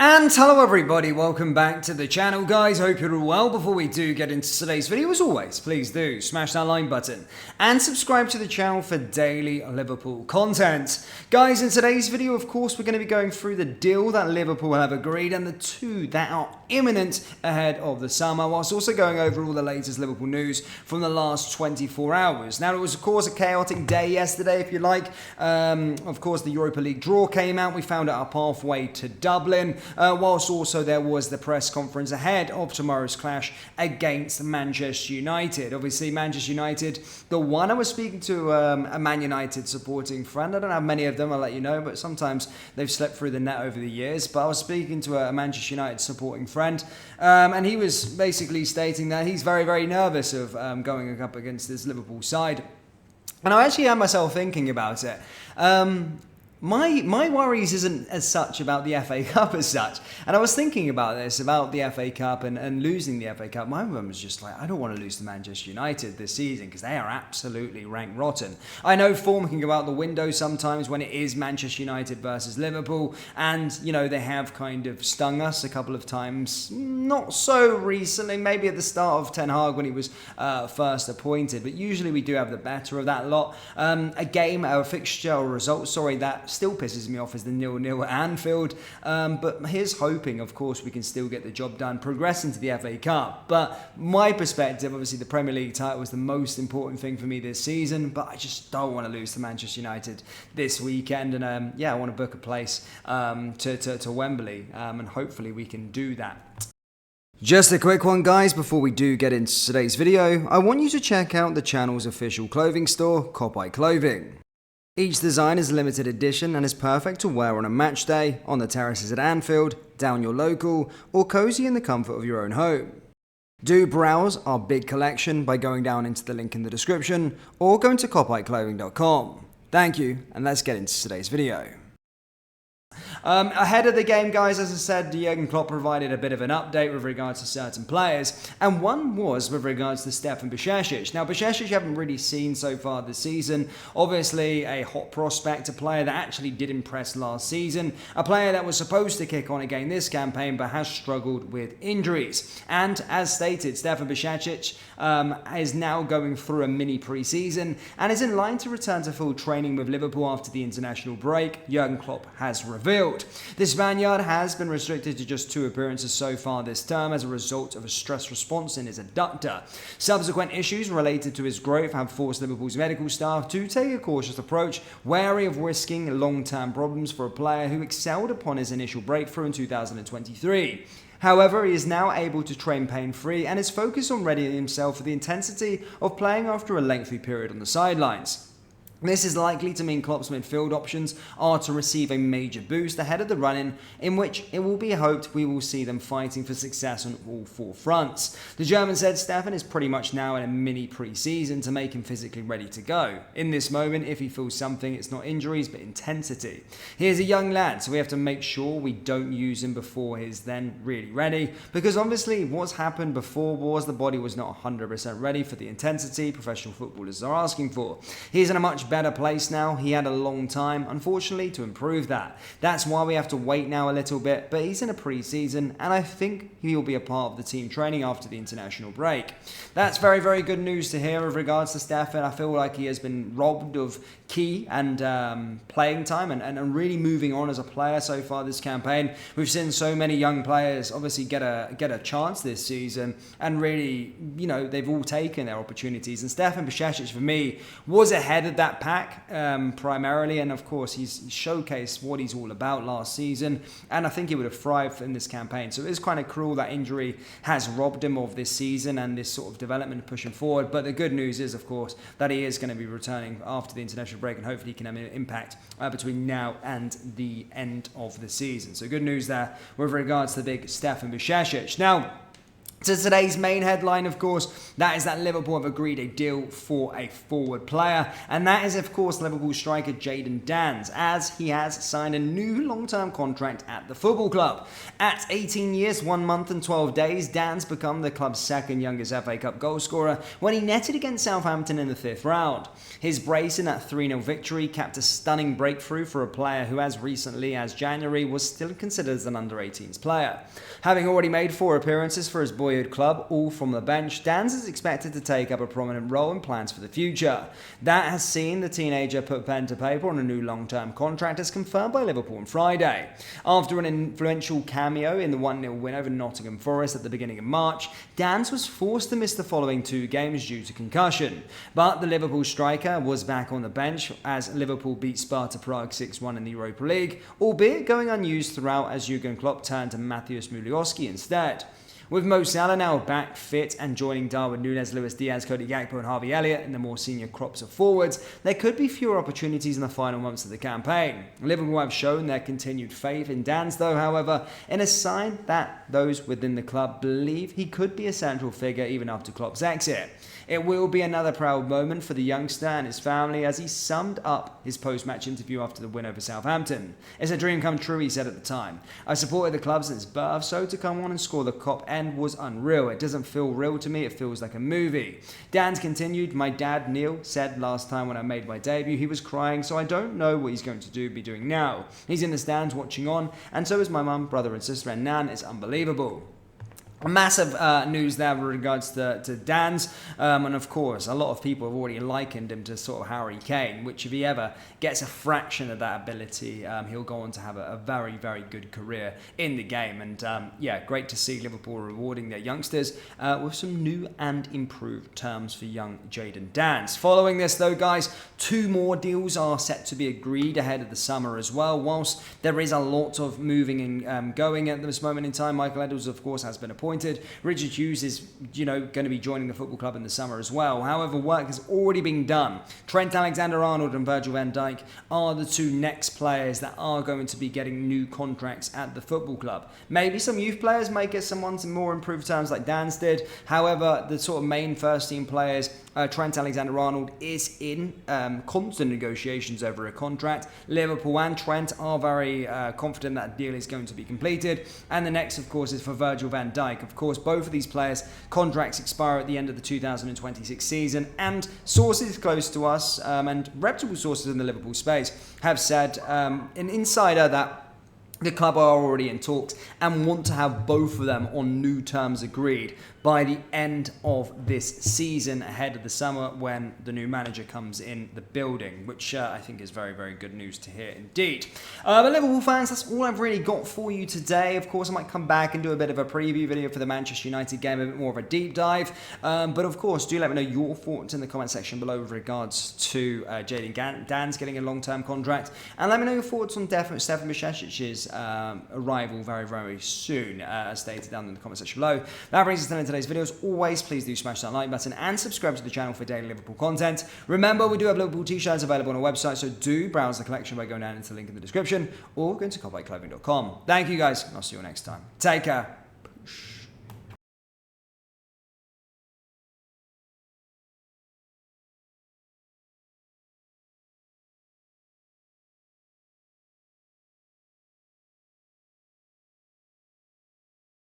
And hello everybody, welcome back to the channel guys, hope you're all well. Before we do get into today's video, as always, please do smash that like button and subscribe to the channel for daily Liverpool content. Guys, in today's video, of course, we're going to be going through the deal that Liverpool have agreed and the two that are imminent ahead of the summer, whilst also going over all the latest Liverpool news from the last 24 hours. Now, it was of course a chaotic day yesterday, if you like. Of course, the Europa League draw came out, we found out our pathway to Dublin. Whilst also there was the press conference ahead of tomorrow's clash against Manchester United. Obviously, Manchester United, the one I was speaking to a Man United supporting friend. I don't have many of them, I'll let you know, but sometimes they've slipped through the net over the years. But I was speaking to a Manchester United supporting friend, and he was basically stating that he's very, very nervous of going up against this Liverpool side. And I actually had myself thinking about it. My worries isn't as such about the FA Cup as such. And I was thinking about this, about the FA Cup and losing the FA Cup. My one was just like, I don't want to lose to Manchester United this season because they are absolutely ranked rotten. I know form can go out the window sometimes when it is Manchester United versus Liverpool. And, you know, they have kind of stung us a couple of times. Not so recently, maybe at the start of Ten Hag when he was first appointed. But usually we do have the better of that lot. A fixture or result, that still pisses me off is the 0-0 at Anfield, but here's hoping, of course, we can still get the job done, progress into the FA Cup. But my perspective, obviously the Premier League title was the most important thing for me this season, but I just don't want to lose to Manchester United this weekend, and I want to book a place to Wembley, and hopefully we can do that. Just a quick one guys, before we do get into today's video, I want you to check out the channel's official clothing store, Copite Clothing. Each design is a limited edition and is perfect to wear on a match day, on the terraces at Anfield, down your local, or cozy in the comfort of your own home. Do browse our big collection by going down into the link in the description or going to copiteclothing.com. Thank you, and let's get into today's video. Ahead of the game, guys, as I said, Jurgen Klopp provided a bit of an update with regards to certain players, and one was with regards to Stefan Bajcetic. Now, Bajcetic you haven't really seen so far this season. Obviously, a hot prospect, a player that actually did impress last season, a player that was supposed to kick on again this campaign, but has struggled with injuries. And as stated, Stefan Bajcetic is now going through a mini pre-season and is in line to return to full training with Liverpool after the international break, Jurgen Klopp has revealed. This Spaniard has been restricted to just 2 appearances so far this term as a result of a stress response in his adductor. Subsequent issues related to his growth have forced Liverpool's medical staff to take a cautious approach, wary of risking long-term problems for a player who excelled upon his initial breakthrough in 2023. However, he is now able to train pain-free and is focused on readying himself for the intensity of playing after a lengthy period on the sidelines. This is likely to mean Klopp's midfield options are to receive a major boost ahead of the run-in, in which it will be hoped we will see them fighting for success on all 4 fronts. The German said Stefan is pretty much now in a mini pre-season to make him physically ready to go. In this moment, if he feels something, it's not injuries but intensity. He is a young lad, so we have to make sure we don't use him before he's then really ready, because obviously what's happened before was the body was not 100% ready for the intensity professional footballers are asking for. He's in a much better place now. He had a long time, unfortunately, to improve that. That's why we have to wait now a little bit, but he's in a pre-season and I think he'll be a part of the team training after the international break. That's very, very good news to hear with regards to Stefan. I feel like he has been robbed of key and playing time and really moving on as a player so far this campaign. We've seen so many young players obviously get a chance this season and really, you know, they've all taken their opportunities, and Stefan Bajcetic for me was ahead of that pack primarily, and of course he's showcased what he's all about last season, and I think he would have thrived in this campaign. So it is kind of cruel that injury has robbed him of this season and this sort of development pushing forward, but the good news is of course that he is going to be returning after the international break and hopefully he can have an impact between now and the end of the season. So good news there with regards to the big Stefan Bajcetic. Now, To today's main headline, of course, that is that Liverpool have agreed a deal for a forward player, and that is, of course, Liverpool striker Jayden Danns, as he has signed a new long-term contract at the football club. At 18 years, 1 month and 12 days, Danns became the club's second youngest FA Cup goalscorer when he netted against Southampton in the 5th round. His brace in that 3-0 victory capped a stunning breakthrough for a player who, as recently as January, was still considered as an under-18s player. Having already made 4 appearances for his boyhood club, all from the bench, Danns is expected to take up a prominent role in plans for the future. That has seen the teenager put pen to paper on a new long-term contract, as confirmed by Liverpool on Friday. After an influential cameo in the 1-0 win over Nottingham Forest at the beginning of March, Danns was forced to miss the following 2 games due to concussion. But the Liverpool striker was back on the bench as Liverpool beat Sparta Prague 6-1 in the Europa League, albeit going unused throughout as Jurgen klopp turned to Mateusz Muliowski instead. With Mo Salah now back fit and joining Darwin Núñez, Luis Diaz, Cody Gakpo and Harvey Elliott in the more senior crops of forwards, there could be fewer opportunities in the final months of the campaign. Liverpool have shown their continued faith in Danns, though, however, in a sign that those within the club believe he could be a central figure even after Klopp's exit. It will be another proud moment for the youngster and his family as he summed up his post-match interview after the win over Southampton. "It's a dream come true," he said at the time. "I supported the club since birth, so to come on and score the Kop end was unreal. It doesn't feel real to me, it feels like a movie." Danns continued, "My dad, Neil, said last time when I made my debut he was crying, so I don't know what he's going to be doing now. He's in the stands watching on, and so is my mum, brother and sister, and Nan. It's unbelievable." A massive news there with regards to Danns, and of course a lot of people have already likened him to sort of Harry Kane, which if he ever gets a fraction of that ability, he'll go on to have a very, very good career in the game. And yeah, great to see Liverpool rewarding their youngsters with some new and improved terms for young Jayden Danns. Following this though, guys, 2 more deals are set to be agreed ahead of the summer as well. Whilst there is a lot of moving and going at this moment in time, Michael Edwards of course has been appointed. Richard Hughes is, going to be joining the football club in the summer as well. However, work has already been done. Trent Alexander-Arnold and Virgil van Dijk are the 2 next players that are going to be getting new contracts at the football club. Maybe some youth players may get some ones in more improved terms like Danns did. However, the sort of main first team players, Trent Alexander-Arnold is in constant negotiations over a contract. Liverpool and Trent are very confident that deal is going to be completed. And the next, of course, is for Virgil van Dijk. Of course, both of these players' contracts expire at the end of the 2026 season, and sources close to us and reputable sources in the Liverpool space have said, an insider, that the club are already in talks and want to have both of them on new terms agreed by the end of this season, ahead of the summer when the new manager comes in the building, which I think is very, very good news to hear indeed. But Liverpool fans, that's all I've really got for you today. Of course, I might come back and do a bit of a preview video for the Manchester United game, a bit more of a deep dive. But of course, do let me know your thoughts in the comment section below with regards to Jayden Danns getting a long-term contract. And let me know your thoughts on Stefan Bajcetic's arrival very, very soon, as stated down in the comment section below. That brings us to the end of today's video. As always, please do smash that like button and subscribe to the channel for daily Liverpool content. Remember, we do have Liverpool t-shirts available on our website, so do browse the collection by going down into the link in the description or going to copyclothing.com. Thank you guys, and I'll see you all next time. Take care. Push.